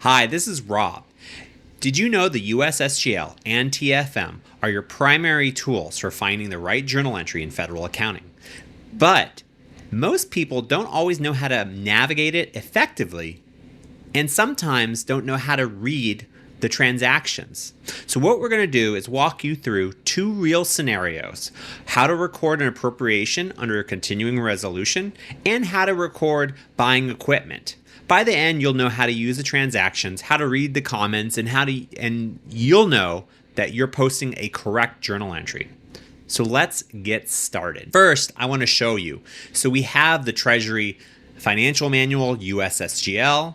Hi, this is Rob. Did you know the USSGL and TFM are your primary tools for finding the right journal entry in federal accounting? But most people don't always know how to navigate it effectively and sometimes don't know how to read the transactions. So what we're going to do is walk you through two real scenarios: how to record an appropriation under a continuing resolution and how to record buying equipment. By the end, you'll know how to use the transactions, how to read the comments, and you'll know that you're posting a correct journal entry. So let's get started. First, I want to show you. So we have the Treasury Financial Manual, USSGL.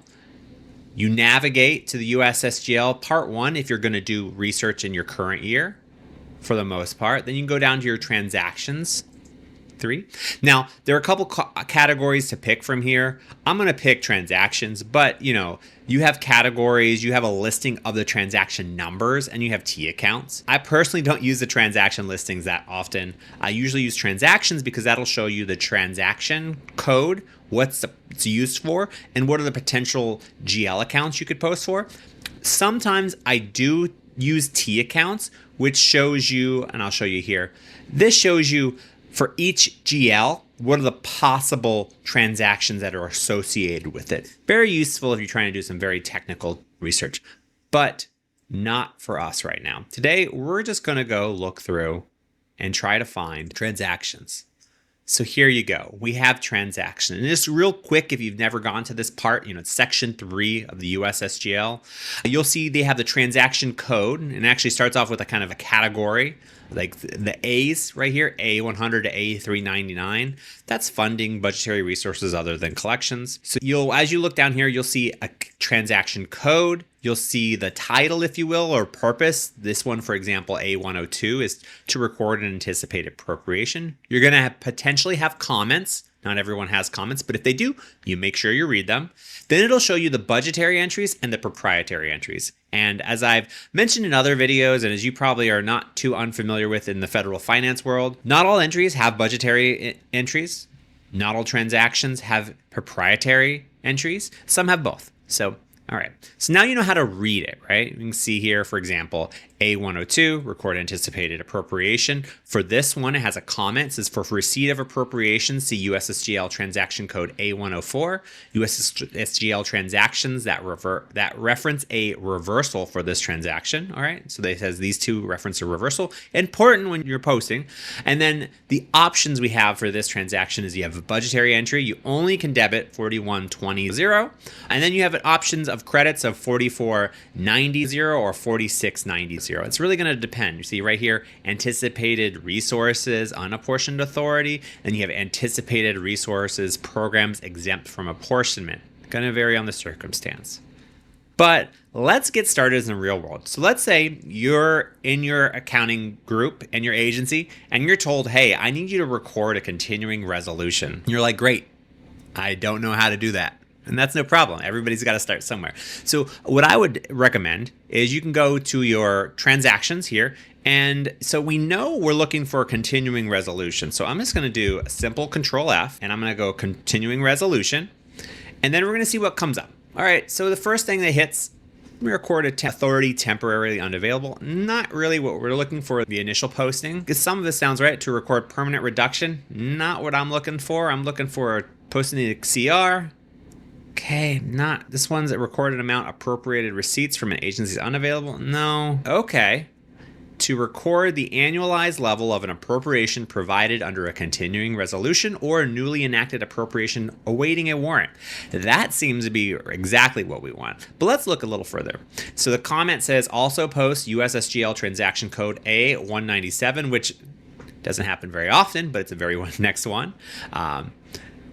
You navigate to the USSGL Part 1 if you're going to do research in your current year, for the most part. Then you can go down to your transactions. 3. Now, there are a couple categories to pick from here. I'm going to pick transactions, but you have categories, you have a listing of the transaction numbers, and you have T accounts. I personally don't use the transaction listings that often. I usually use transactions because that'll show you the transaction code, what's it's used for, and what are the potential GL accounts you could post for. Sometimes I do use T accounts, which shows you, and I'll show you here, this shows you for each GL, what are the possible transactions that are associated with it? Very useful if you're trying to do some very technical research, but not for us right now. Today, we're just going to go look through and try to find transactions. So here you go. We have transaction. And just real quick, if you've never gone to this part, it's section 3 of the USSGL. You'll see they have the transaction code, and it actually starts off with a kind of a category, like the A's right here, A100 to A399. That's funding budgetary resources other than collections. So as you look down here, you'll see a transaction code. You'll see the title, if you will, or purpose. This one, for example, A102 is to record an anticipated appropriation. You're going to potentially have comments. Not everyone has comments, but if they do, you make sure you read them. Then it'll show you the budgetary entries and the proprietary entries. And as I've mentioned in other videos, and as you probably are not too unfamiliar with in the federal finance world, not all entries have budgetary entries. Not all transactions have proprietary entries. Some have both. So, all right. So now you know how to read it, right? You can see here, for example, A102, record anticipated appropriation. For this one, it has a comment. It says, for receipt of appropriations, see USSGL transaction code A104. USSGL transactions that reference a reversal for this transaction. All right. So it says these two reference a reversal. Important when you're posting. And then the options we have for this transaction is you have a budgetary entry. You only can debit 4120. And then you have options of credits of 4490 or 4690. It's really going to depend. You see right here, anticipated resources, unapportioned authority, and you have anticipated resources, programs exempt from apportionment. Going to vary on the circumstance. But let's get started in the real world. So let's say you're in your accounting group and your agency, and you're told, hey, I need you to record a continuing resolution. And you're like, great, I don't know how to do that. And that's no problem. Everybody's got to start somewhere. So what I would recommend is you can go to your transactions here. And so we know we're looking for a continuing resolution. So I'm just going to do a simple Control+F, and I'm going to go continuing resolution. And then we're going to see what comes up. All right. So the first thing that hits, we record authority temporarily unavailable. Not really what we're looking for the initial posting, because some of this sounds right. To record permanent reduction, not what I'm looking for. I'm looking for posting the CR. Okay, not this one's a recorded amount appropriated receipts from an agency is unavailable. No. Okay. To record the annualized level of an appropriation provided under a continuing resolution or a newly enacted appropriation awaiting a warrant. That seems to be exactly what we want. But let's look a little further. So the comment says also post USSGL transaction code A197, which doesn't happen very often, but it's a very next one.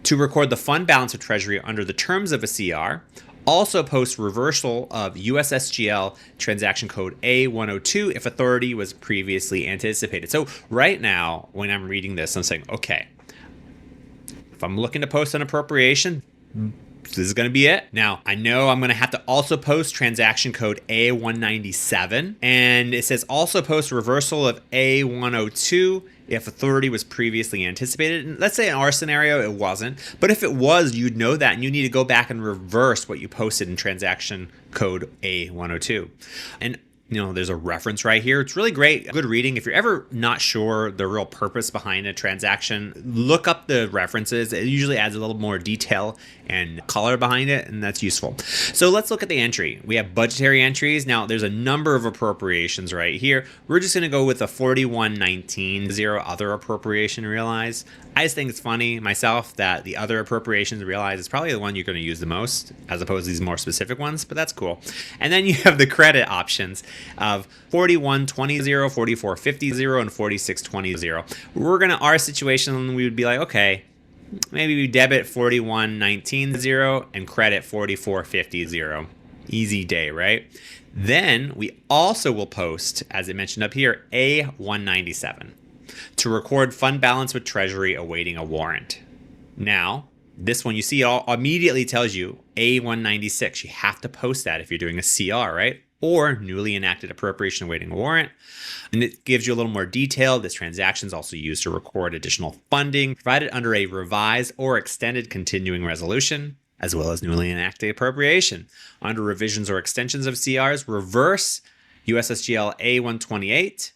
To record the fund balance of Treasury under the terms of a CR. Also post reversal of USSGL transaction code A102 if authority was previously anticipated. So right now, when I'm reading this, I'm saying, okay, if I'm looking to post an appropriation, So this is going to be it. Now, I know I'm going to have to also post transaction code A197. And it says also post reversal of A102 if authority was previously anticipated. And let's say in our scenario, it wasn't. But if it was, you'd know that. And you need to go back and reverse what you posted in transaction code A102. And there's a reference right here. It's really great. Good reading. If you're ever not sure the real purpose behind a transaction, look up the references. It usually adds a little more detail and color behind it, and that's useful. So let's look at the entry. We have budgetary entries. Now, there's a number of appropriations right here. We're just going to go with a 4119, zero other appropriation, realize. I just think it's funny myself that the other appropriations, realize, is probably the one you're going to use the most as opposed to these more specific ones, but that's cool. And then you have the credit options of 4120, 4450, and 4620. Our situation, we would be like, okay, maybe we debit 4119 and credit 4450. Easy day, right? Then we also will post, as I mentioned up here, A197 to record fund balance with Treasury awaiting a warrant. Now, this one you see all immediately tells you A196. You have to post that if you're doing a CR, right? Or newly enacted appropriation awaiting a warrant. And it gives you a little more detail. This transaction is also used to record additional funding provided under a revised or extended continuing resolution, as well as newly enacted appropriation. Under revisions or extensions of CRs, reverse USSGL A128,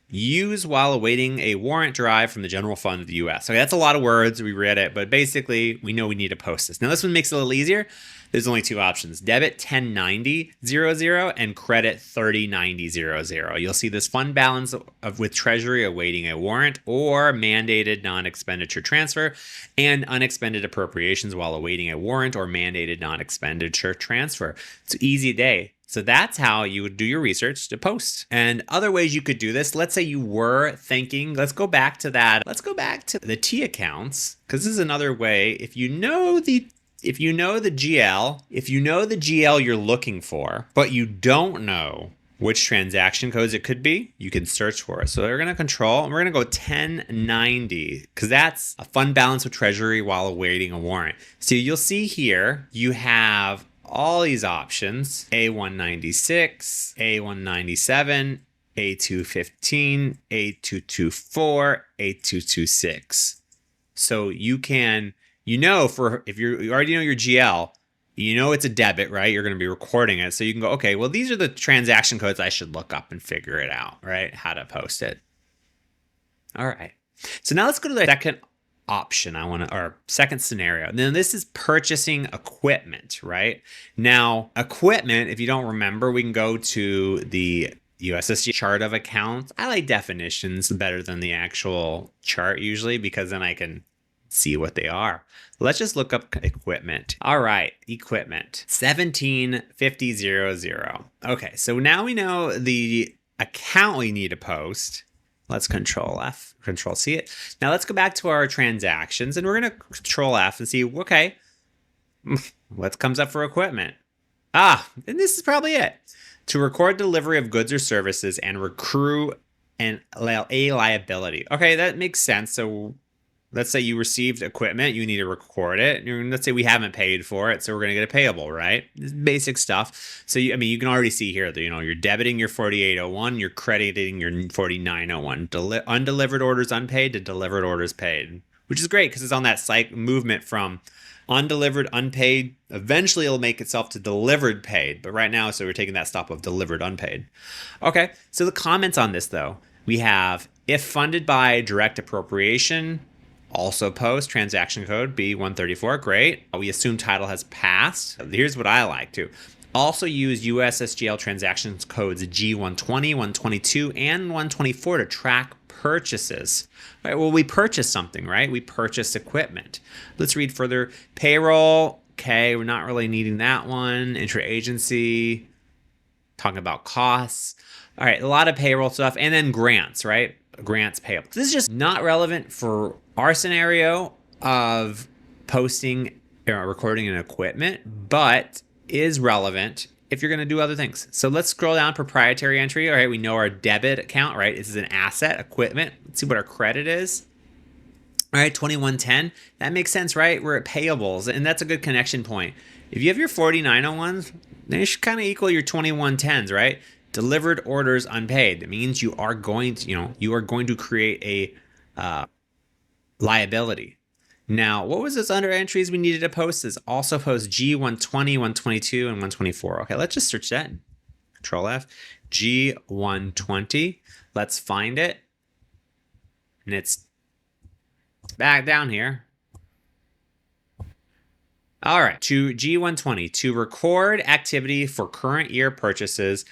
use while awaiting a warrant derived from the general fund of the U.S. So that's a lot of words. We read it, but basically we know we need to post this. Now this one makes it a little easier. There's only two options: debit 1090.00 and credit 3090.00. You'll see this fund balance with Treasury awaiting a warrant or mandated non-expenditure transfer, and unexpended appropriations while awaiting a warrant or mandated non-expenditure transfer. It's an easy day. So that's how you would do your research to post. And other ways you could do this, let's say you were thinking, let's go back to that. Let's go back to the T accounts, because this is another way. If you know the GL you're looking for, but you don't know which transaction codes it could be, you can search for it. So we're going to control, and we're going to go 1090, because that's a fund balance with Treasury while awaiting a warrant. So you'll see here, you have all these options: A196, A197, A215, A224, A226. So you can, if you already know your GL, it's a debit, right? You're going to be recording it. So you can go, okay, well, these are the transaction codes I should look up and figure it out, right? How to post it. All right. So now let's go to the second option or second scenario. Now this is purchasing equipment, right? Now, equipment, if you don't remember, we can go to the USSGL chart of accounts. I like definitions better than the actual chart usually, because then I can see what they are. Let's just look up equipment. All right, equipment 1750.00. Okay, so now we know the account we need to post. Let's Control F, Control C it. Now let's go back to our transactions, and we're going to Control F and see, okay, what comes up for equipment? And this is probably it. To record delivery of goods or services and accrue a liability. Okay, that makes sense. So let's say you received equipment, you need to record it. Let's say we haven't paid for it, so we're going to get a payable, right? Basic stuff. So you can already see here that you're debiting your 4801, you're crediting your 4901. Undelivered orders unpaid to delivered orders paid, which is great because it's on that movement from undelivered unpaid. Eventually, it'll make itself to delivered paid, but right now, so we're taking that stop of delivered unpaid. Okay, so the comments on this though, we have if funded by direct appropriation. Also post transaction code B134. Great. We assume title has passed. Here's what I like to. Also use USSGL transactions codes G120, 122, and 124 to track purchases. All right, well, we purchased something, right? We purchased equipment. Let's read further. Payroll. Okay, we're not really needing that one. Intra-agency. Talking about costs. All right, a lot of payroll stuff. And then grants, right? Grants payable. This is just not relevant for our scenario of posting or recording an equipment, but is relevant if you're going to do other things. So let's scroll down proprietary entry. All right, we know our debit account, right? This is an asset, equipment. Let's see what our credit is. All right, 2110, that makes sense, right? We're at payables, and that's a good connection point. If you have your 4901s, then you should kind of equal your 2110s, right? Delivered orders unpaid. It means you are going to create a liability. Now, what was this under entries we needed to post? Is also post G120, 122, and 124. Okay, let's just search that. Control F, G120. Let's find it. And it's back down here. All right, to G120, to record activity for current year purchases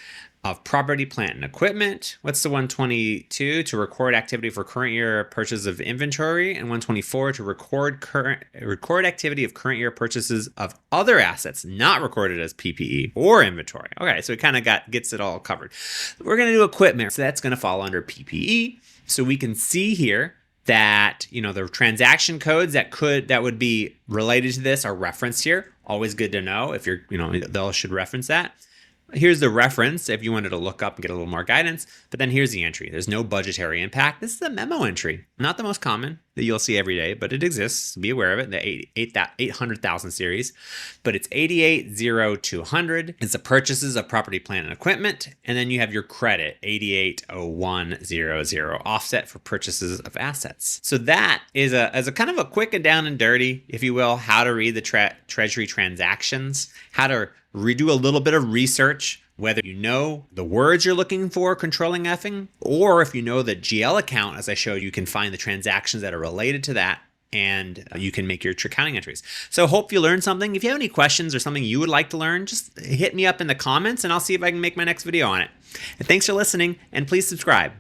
of property, plant, and equipment. What's the 122? To record activity for current year purchase of inventory, and 124 to record activity of current year purchases of other assets not recorded as PPE or inventory. Okay, so it kind of gets it all covered. We're going to do equipment, so that's going to fall under PPE. So we can see here that the transaction codes that would be related to this are referenced here. Always good to know if they should reference that. Here's the reference if you wanted to look up and get a little more guidance, but then here's the entry. There's no budgetary impact. This is a memo entry, not the most common that you'll see every day, but it exists. Be aware of it, the 800,000 series, but it's 880200. It's the purchases of property, plant, and equipment, and then you have your credit, 880100, offset for purchases of assets. So that is a kind of a quick and down and dirty, if you will, how to read the Treasury transactions, how to redo a little bit of research, whether you know the words you're looking for, controlling Fing, or if you know the GL account, as I showed, you can find the transactions that are related to that, and you can make your accounting entries. So hope you learned something. If you have any questions or something you would like to learn, just hit me up in the comments and I'll see if I can make my next video on it. And thanks for listening, and please subscribe.